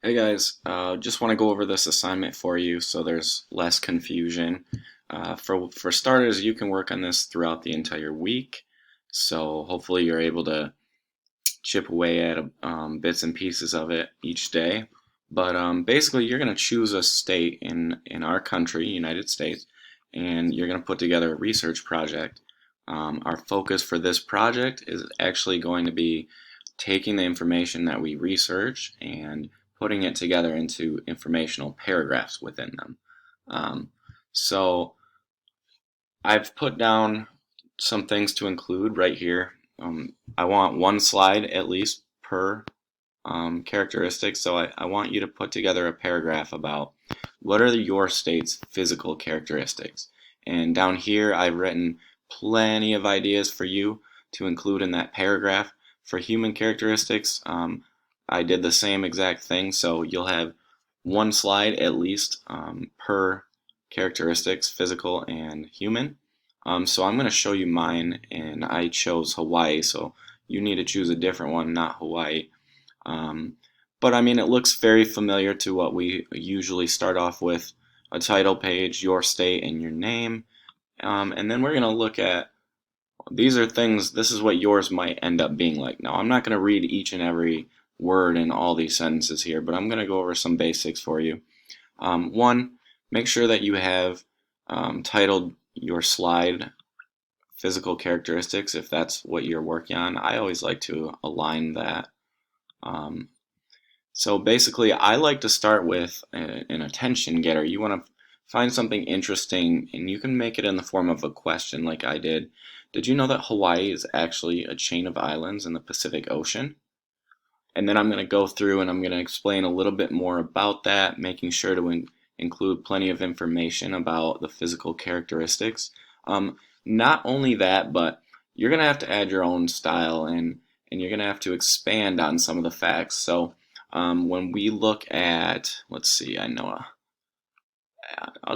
Hey guys, just want to go over this assignment for you so there's less confusion. For starters, you can work on this throughout the entire week, so hopefully you're able to chip away at bits and pieces of it each day. But basically, you're going to choose a state in our country, United States, and you're going to put together a research project. Our focus for this project is actually going to be taking the information that we research and putting it together into informational paragraphs within them. Um, so I've put down some things to include right here. I want one slide at least per characteristic, so I want you to put together a paragraph about what are your state's physical characteristics. And down here I've written plenty of ideas for you to include in that paragraph. For human characteristics, I did the same exact thing, so you'll have one slide at least per characteristics, physical and human. So I'm going to show you mine, and I chose Hawaii, so you need to choose a different one, not Hawaii. Um, but I mean, it looks very familiar to what we usually start off with: a title page, your state, and your name. And then we're going to look at these are things, this is what yours might end up being like. Now, I'm not going to read each and every word in all these sentences here, but I'm going to go over some basics for you. One, make sure that you have titled your slide physical characteristics if that's what you're working on. I always like to align that. Um, so basically, I like to start with an attention getter. You want to find something interesting, and you can make it in the form of a question like I did. Did you know that Hawaii is actually a chain of islands in the Pacific Ocean? And then I'm going to go through and I'm going to explain a little bit more about that, making sure to include plenty of information about the physical characteristics. Not only that, but you're going to have to add your own style, and you're going to have to expand on some of the facts. So when we look at, let's see, I'll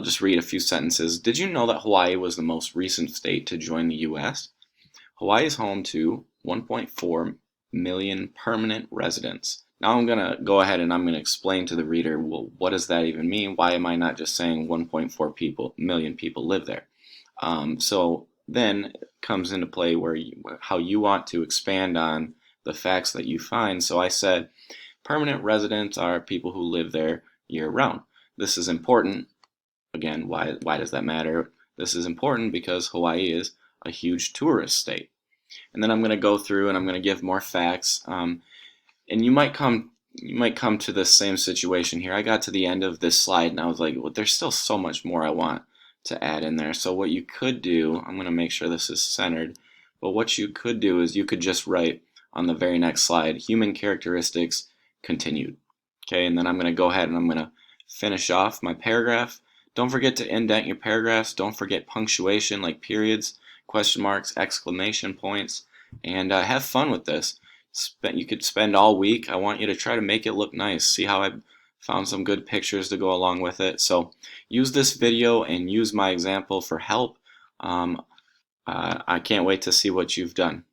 just read a few sentences. Did you know that Hawaii was the most recent state to join the U.S.? Hawaii is home to 1.4 million permanent residents. Now I'm going to go ahead and I'm going to explain to the reader, well, what does that even mean? Why am I not just saying 1.4 million people live there? So then it comes into play how you want to expand on the facts that you find. So I said permanent residents are people who live there year round. This is important. Again, why does that matter? This is important because Hawaii is a huge tourist state. And then I'm going to go through and I'm going to give more facts. And you might come to the same situation here. I got to the end of this slide and I was like, well, there's still so much more I want to add in there. So what you could do, I'm going to make sure this is centered, but what you could do is you could just write on the very next slide, human characteristics continued. Okay, and then I'm going to go ahead and I'm going to finish off my paragraph. Don't forget to indent your paragraphs. Don't forget punctuation like periods, question marks, exclamation points, and have fun with this. You could spend all week. I want you to try to make it look nice. See how I found some good pictures to go along with it. So use this video and use my example for help. I can't wait to see what you've done.